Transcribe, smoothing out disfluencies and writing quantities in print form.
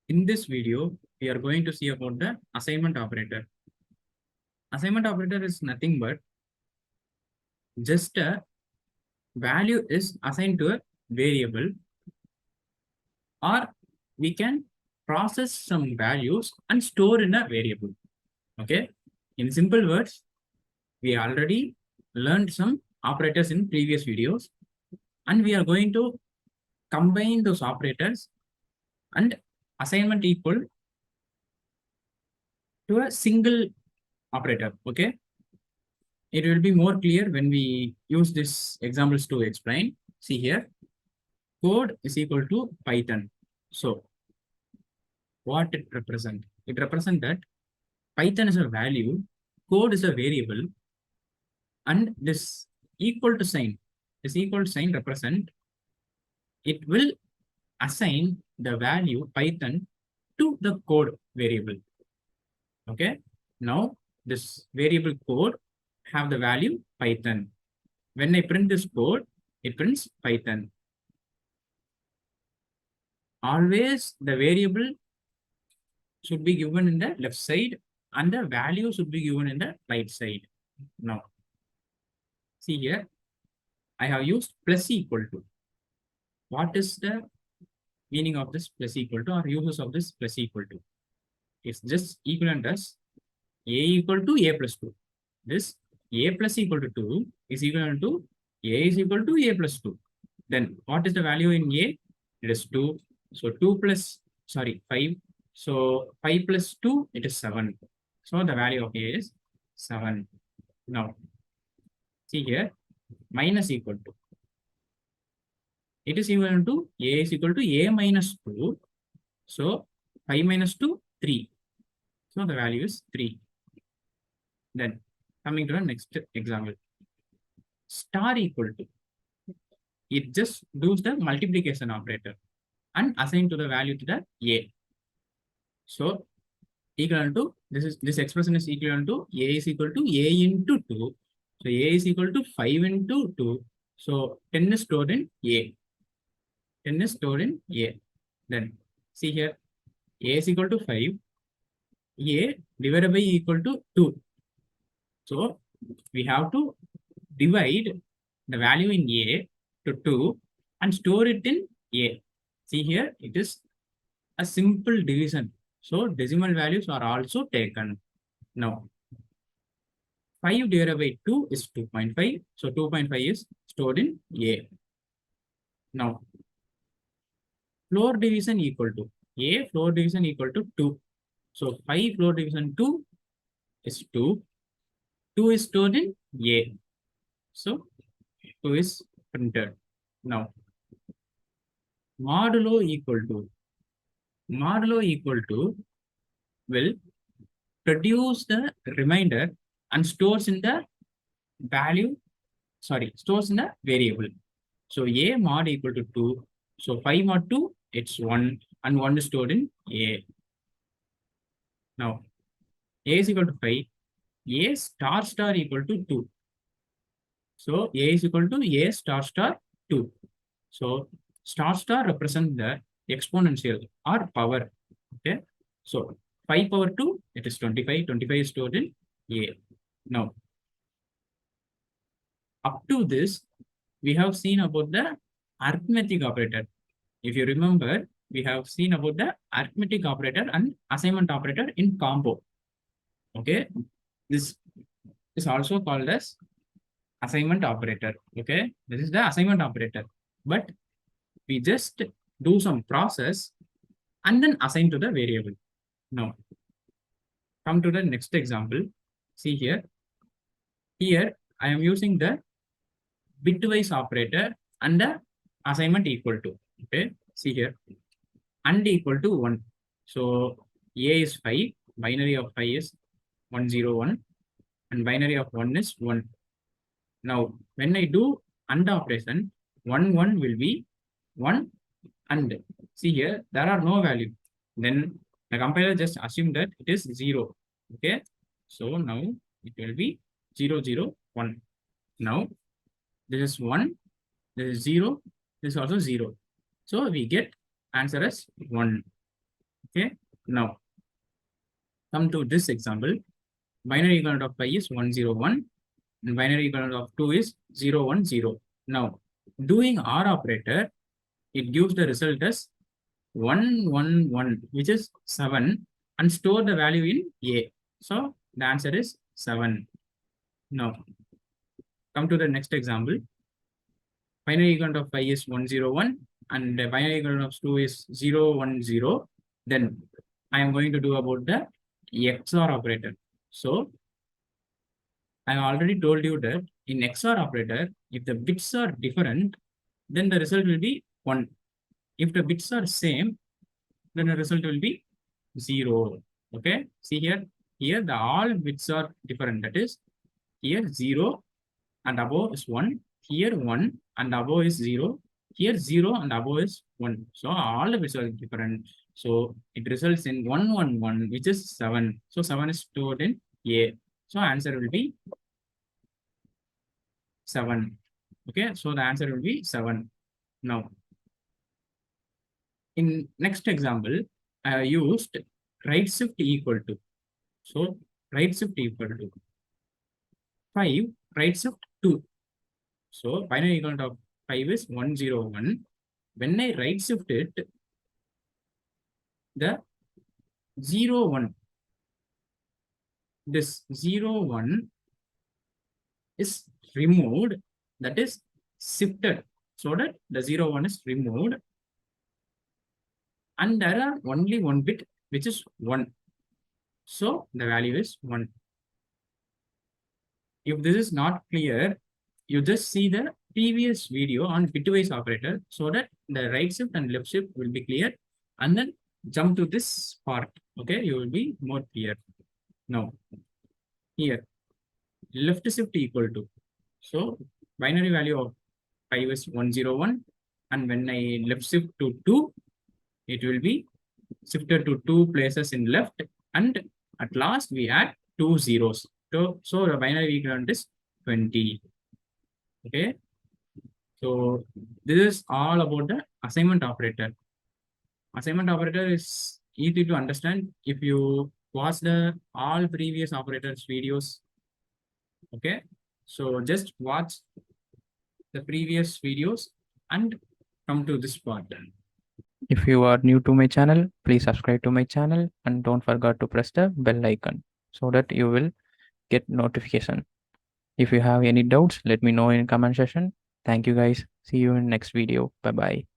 In this video, we are going to see about the assignment operator. Assignment operator is nothing but just a value is assigned to a variable, or we can process some values and store in a variable. Okay. In simple words, we already learned some operators in previous videos, and we are going to combine those operators and assignment equal to a single operator. Okay. It will be more clear when we use these examples to explain. See here, code is equal to Python. So what it represents? It represents that Python is a value, code is a variable, and this equal to sign represent it will assign the value Python to the code variable. Okay. Now this variable code have the value Python. When I print this code, it prints Python. Always the variable should be given in the left side and the value should be given in the right side. Now, see here, I have used plus equal to. What is the meaning of this plus equal to or uses of this plus equal to? It's just equivalent as a equal to a plus 2. This a plus equal to 2 is equivalent to a is equal to a plus 2. Then what is the value in a? It is 2. So 5. So 5 plus 2, it is 7. So the value of a is 7. Now, see here, minus equal to. It is equal to a is equal to a minus 2. So 5 minus 2, 3. So the value is 3. Then coming to the next example. Star equal to. It just does the multiplication operator and assign to the value to the a. So equal to this expression is equal to a is equal to a into 2. So a is equal to 5 into 2. So 10 is stored in a. 10 is stored in a. Then see here, a is equal to 5. A divided by equal to 2. So we have to divide the value in a to 2 and store it in a. See here, it is a simple division. So decimal values are also taken. Now, 5 divided by 2 is 2.5. So 2.5 is stored in a. Now, floor division equal to a floor division equal to 2. So 5 floor division 2 is 2. 2 is stored in a. So 2 is printed. Now, modulo equal to will produce the remainder and stores in the stores in the variable. So a mod equal to 2. So 5 mod 2, it's 1 and 1 is stored in a. Now, a is equal to 5. A star equal to 2. So a is equal to a star 2. So star represent the exponential or power. Okay. So 5 power 2, it is 25. 25 is stored in a. Now, up to this, we have seen about the arithmetic operator. If you remember, we have seen about the arithmetic operator and assignment operator in combo. Okay. This is also called as assignment operator. Okay. This is the assignment operator. But we just do some process and then assign to the variable. Now, come to the next example. See here. Here, I am using the bitwise operator and the assignment equal to. Okay. See here. And equal to 1. So, a is 5. Binary of 5 is 101. And binary of 1 is 1. Now, when I do AND operation, 1 will be 1 and see here, there are no value. Then the compiler just assume that it is 0. Okay. So now it will be 0, 0, 1. Now this is 1, this is 0, this is also 0. So we get answer as 1. Okay, now come to this example. Binary equivalent of pi is 101 and binary equivalent of 2 is 010. Now, doing OR operator, it gives the result as 111, which is 7, and store the value in A. So the answer is 7. Now, come to the next example. Binary equivalent of pi is 101 and the binary equivalent of 2 is 010. Then I am going to do about the XOR operator. So I already told you that in XOR operator, if the bits are different, then the result will be 1. If the bits are same, then the result will be 0. Okay, see here the all bits are different. That is, here 0 and above is 1, here 1 and above is 0, here 0 and above is 1. So all the bits are different. So it results in 111, which is 7. So 7 is stored in A. So answer will be 7. Okay, so the answer will be 7. Now, in next example, I used right shift equal to. So right shift equal to 5, right shift 2. So binary equivalent of 5 is 101. When I right shift it, the 01, this 01 is removed, that is shifted, so that the 01 is removed, and there are only one bit which is 1. So the value is 1. If this is not clear, you just see the previous video on bitwise operator so that the right shift and left shift will be clear, and then jump to this part. Okay, you will be more clear. Now, here left shift equal to, so binary value of 5 is 101, and when I left shift to 2, it will be shifted to 2 places in left, and at last we add 2 zeros. So the binary equivalent is 20. Okay, so this is all about the assignment operator. Assignment operator is easy to understand if you watch the all previous operators videos. Okay, so just watch the previous videos and come to this part. If you are new to my channel, please subscribe to my channel and don't forget to press the bell icon so that you will get notification. If you have any doubts, let me know in comment section. Thank you guys. See you in next video. Bye bye.